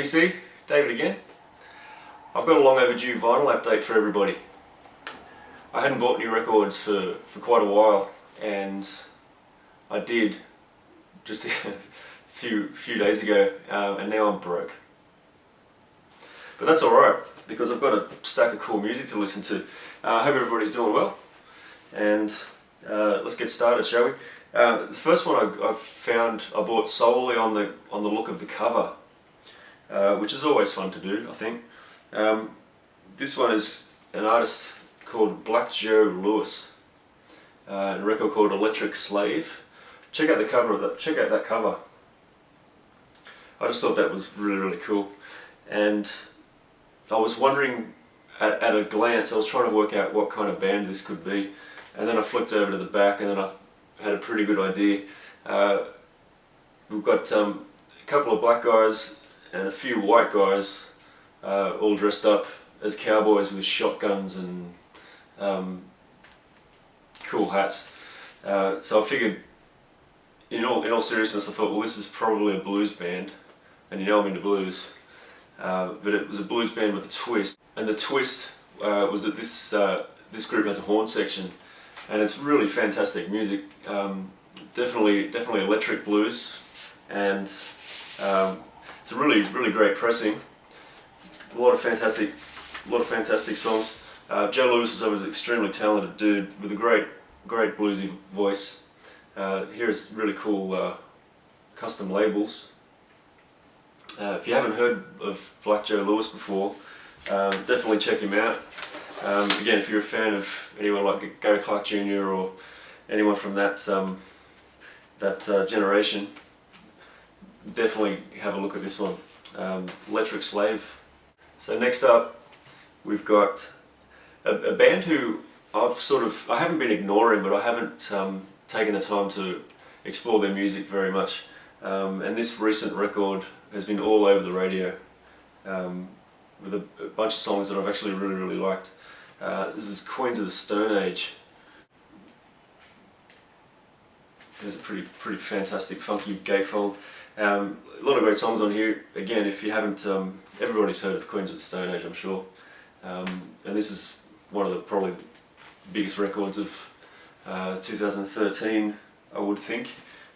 DC, David again. I've got a long overdue vinyl update for everybody. I hadn't bought new records for quite a while, and I did just a few days ago, and now I'm broke. But that's alright, because I've got a stack of cool music to listen to. I hope everybody's doing well, and let's get started, shall we? The first one I bought solely on the look of the cover, which is always fun to do, I think. This one is an artist called Black Joe Lewis, a record called Electric Slave. Check out the cover of that. Check out that cover. I just thought that was really cool, and I was wondering at a glance. I was trying to work out what kind of band this could be, and then I flipped over to the back, and then I had a pretty good idea. We've got a couple of black guys and a few white guys, all dressed up as cowboys with shotguns and cool hats. So I figured, in all seriousness, I thought, well, this is probably a blues band, and you know I'm into blues. But it was a blues band with a twist, and the twist was that this group has a horn section, and it's really fantastic music. Definitely electric blues, and it's a really great pressing. A lot of fantastic songs. Joe Lewis was an extremely talented dude with a great bluesy voice. Here's really cool custom labels. If you haven't heard of Black Joe Lewis before, definitely check him out. Again, if you're a fan of anyone like Gary Clark Jr. or anyone from that generation, definitely have a look at this one, Electric Slave. So next up, we've got a band who I haven't been ignoring, but I haven't taken the time to explore their music very much. And this recent record has been all over the radio, with a bunch of songs that I've actually really liked. This is Queens of the Stone Age. There's a pretty fantastic funky gatefold. A lot of great songs on here. Again, if you haven't, everybody's heard of Queens of the Stone Age, I'm sure. And this is one of the probably biggest records of 2013, I would think.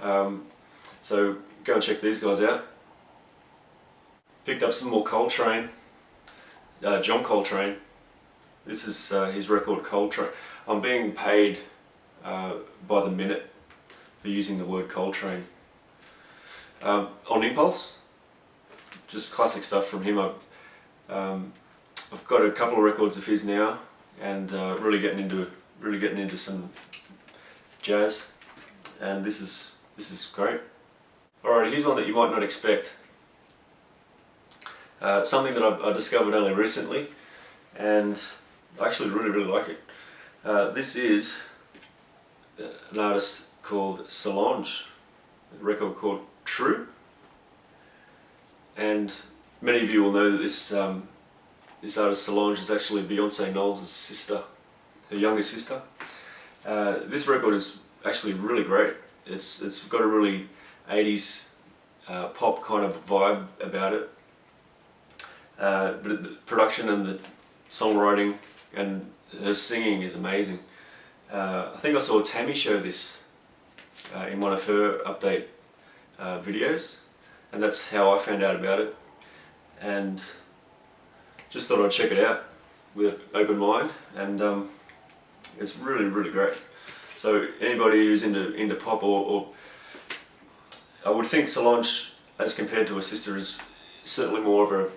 So go and check these guys out. Picked up some more Coltrane, John Coltrane. This is his record Coltrane. I'm being paid by the minute for using the word Coltrane. On impulse, just classic stuff from him. I've got a couple of records of his now, and really getting into some jazz, and this is great. Alright, here's one that you might not expect. Something that I discovered only recently, and I actually really like it. This is an artist called Solange, a record called True, and many of you will know that this artist Solange is actually Beyonce Knowles' sister, her younger sister. This record is actually really great. It's got a really 80s pop kind of vibe about it. But the production and the songwriting and her singing is amazing. I think I saw Tammy show this in one of her update videos, and that's how I found out about it, and just thought I'd check it out with an open mind, and it's really great. So anybody who's into pop, or I would think Solange, as compared to her sister, is certainly more of a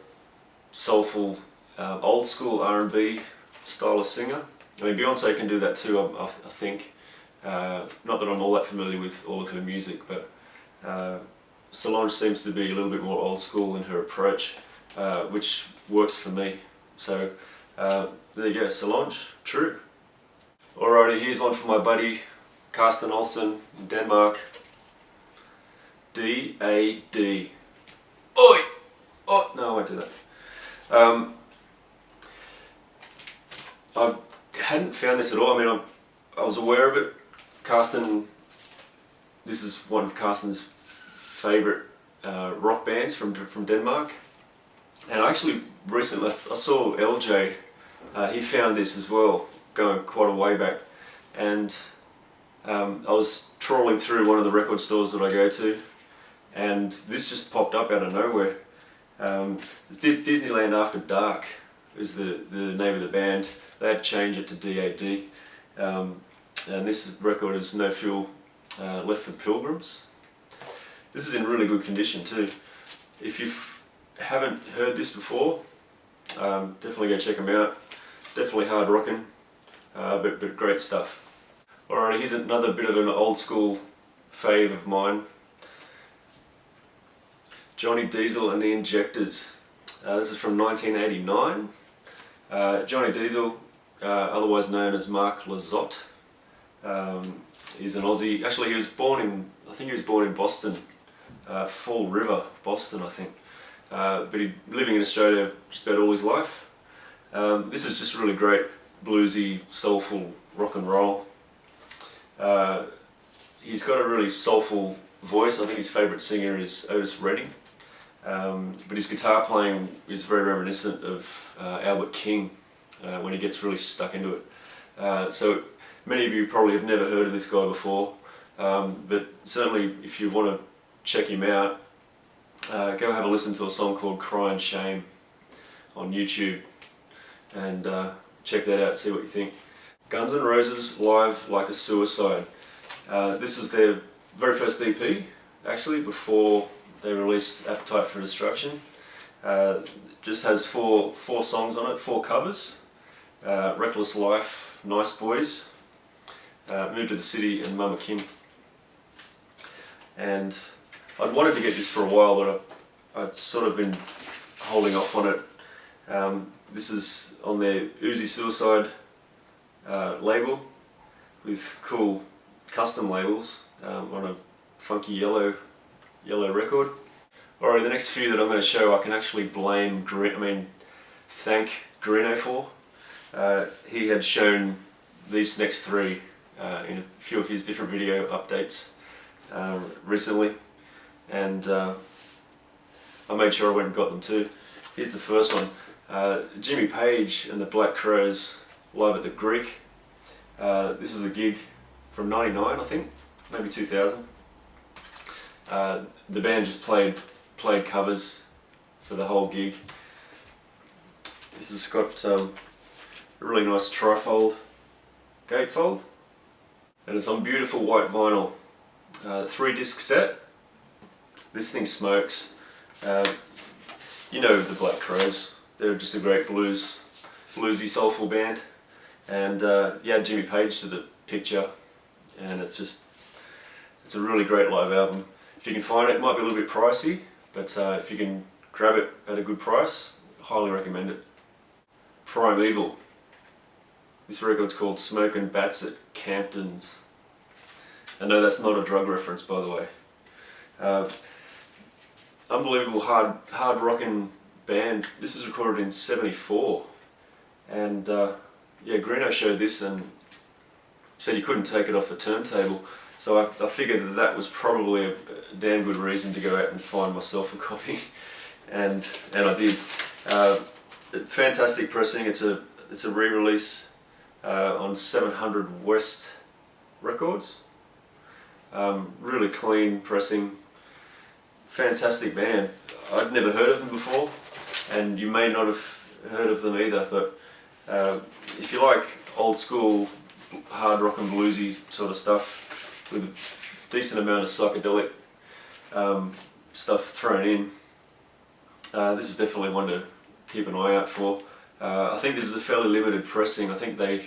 soulful, old school R&B style of singer. I mean, Beyonce can do that too, I think. Not that I'm all that familiar with all of her music, but Solange seems to be a little bit more old school in her approach, which works for me. So there you go, Solange, True. Alrighty, here's one from my buddy Carsten Olsen in Denmark. D-A-D. Oi! Oh, no, I won't do that. I hadn't found this at all. I mean, I was aware of it. Carsten, this is one of Carsten's favourite rock bands from Denmark. And I actually recently I saw LJ, he found this as well, going quite a way back, and I was trawling through one of the record stores that I go to, and this just popped up out of nowhere. Disneyland After Dark is the name of the band. They had to change it to DAD, and this record is No Fuel Left for Pilgrims. This is in really good condition too. If you haven't heard this before, definitely go check them out. Definitely hard rocking, but great stuff. Alright, here's another bit of an old school fave of mine. Johnny Diesel and the Injectors. This is from 1989. Johnny Diesel, otherwise known as Mark Lizotte, he's an Aussie. Actually, he was born in Boston, Fall River, Boston, I think. But he's living in Australia just about all his life. This is just really great bluesy, soulful rock and roll. He's got a really soulful voice. I think his favourite singer is Otis Redding. But his guitar playing is very reminiscent of Albert King when he gets really stuck into it. So many of you probably have never heard of this guy before, but certainly if you want to check him out, go have a listen to a song called Crying Shame on YouTube, and check that out, see what you think. Guns N' Roses Live Like a Suicide. This was their very first EP, actually, before they released Appetite for Destruction. Just has four songs on it, 4 covers. Reckless Life, Nice Boys, Moved to the City, and Mama King. And I'd wanted to get this for a while, but I'd sort of been holding off on it. This is on their Uzi Suicide label, with cool custom labels on a funky yellow record. Alright, the next few that I'm going to show I can actually thank Greeno for. He had shown these next 3 in a few of his different video updates recently, and I made sure I went and got them too. Here's the first one, Jimmy Page and the Black Crowes live at the Greek. This is a gig from '99, I think, maybe 2000. The band just played covers for the whole gig. This has got a really nice trifold gatefold, and it's on beautiful white vinyl. 3-disc set. This thing smokes. You know the Black Crowes. They're just a great bluesy, soulful band, and yeah, Jimmy Page to the picture, and it's a really great live album. If you can find it, it might be a little bit pricey, but if you can grab it at a good price, highly recommend it. Primeval. This record's called Smokin' Bats at Hamptons. I know that's not a drug reference, by the way. Unbelievable hard rocking band. This was recorded in '74, and yeah, Greeno showed this and said you couldn't take it off the turntable. So I figured that was probably a damn good reason to go out and find myself a copy, and I did. Fantastic pressing. It's a re-release on 700 West Records. Really clean pressing. Fantastic band. I'd never heard of them before, and you may not have heard of them either, but if you like old school hard rock and bluesy sort of stuff with a decent amount of psychedelic stuff thrown in, this is definitely one to keep an eye out for. I think this is a fairly limited pressing. I think they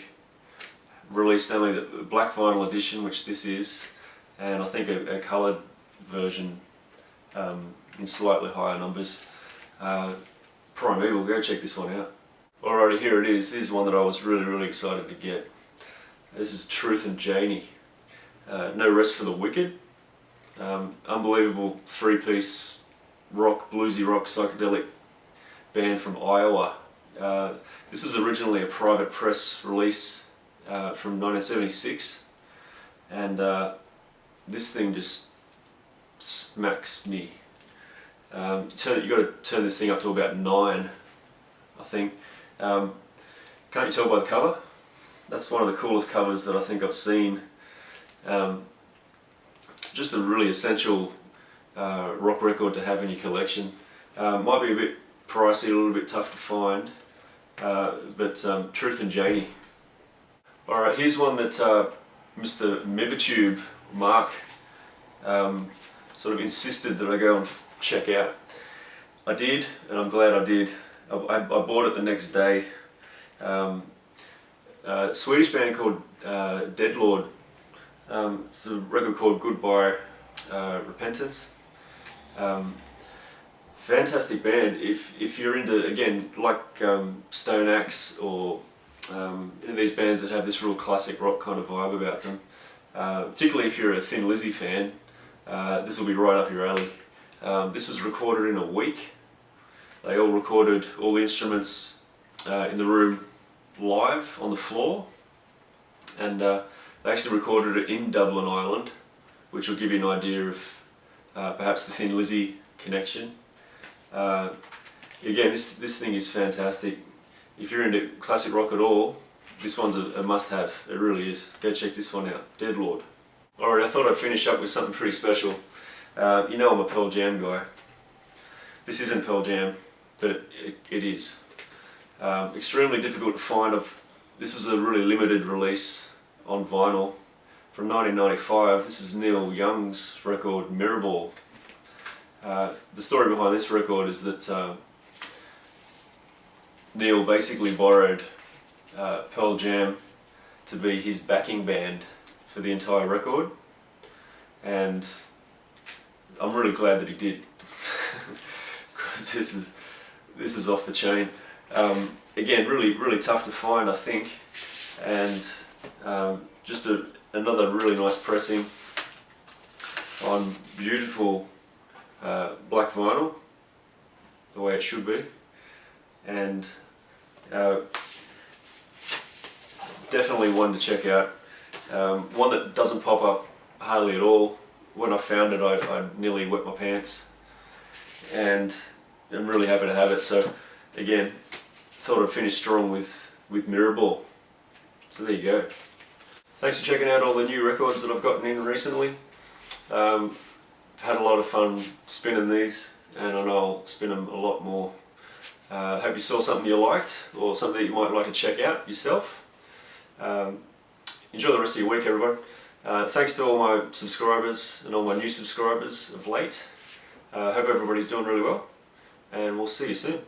released only the black vinyl edition, which this is, and I think a coloured version in slightly higher numbers. Primeval, go check this one out. Alrighty, here it is. This is one that I was really excited to get. This is Truth and Janie. No Rest for the Wicked. Unbelievable 3-piece rock, bluesy rock, psychedelic band from Iowa. This was originally a private press release from 1976, and this thing just smacks me. You've got to turn this thing up to about 9, I think. Can't you tell by the cover? That's one of the coolest covers that I think I've seen. Just a really essential rock record to have in your collection. Might be a bit pricey, a little bit tough to find, but Truth and Janie. Alright, here's one that Mr. Mibitube, Mark, sort of insisted that I go and check out. I did, and I'm glad I did. I bought it the next day. A Swedish band called Deadlord. It's a record called Goodbye Repentance. Fantastic band. If you're into, again, like Stone Axe or these bands that have this real classic rock kind of vibe about them, particularly if you're a Thin Lizzy fan, this will be right up your alley. This was recorded in a week. They all recorded all the instruments in the room live on the floor, and they actually recorded it in Dublin, Ireland, which will give you an idea of perhaps the Thin Lizzy connection. Again, this thing is fantastic. If you're into classic rock at all, this one's a must-have. It really is. Go check this one out. Deadlord. Alright, I thought I'd finish up with something pretty special. You know I'm a Pearl Jam guy. This isn't Pearl Jam, but it is. Extremely difficult to find. This was a really limited release on vinyl from 1995. This is Neil Young's record, Mirrorball. The story behind this record is that Neil basically borrowed Pearl Jam to be his backing band for the entire record, and I'm really glad that he did, because this is off the chain. Again, really tough to find, I think, and just another really nice pressing on beautiful black vinyl, the way it should be, and definitely one to check out. One that doesn't pop up hardly at all. When I found it, I nearly wet my pants, and I'm really happy to have it. So again, thought I'd finish strong with Mirrorball. So there you go. Thanks for checking out all the new records that I've gotten in recently. I've had a lot of fun spinning these, and I know I'll spin them a lot more. Hope you saw something you liked, or something that you might like to check out yourself. Enjoy the rest of your week, everyone. Thanks to all my subscribers and all my new subscribers of late. Hope everybody's doing really well, and we'll see you soon.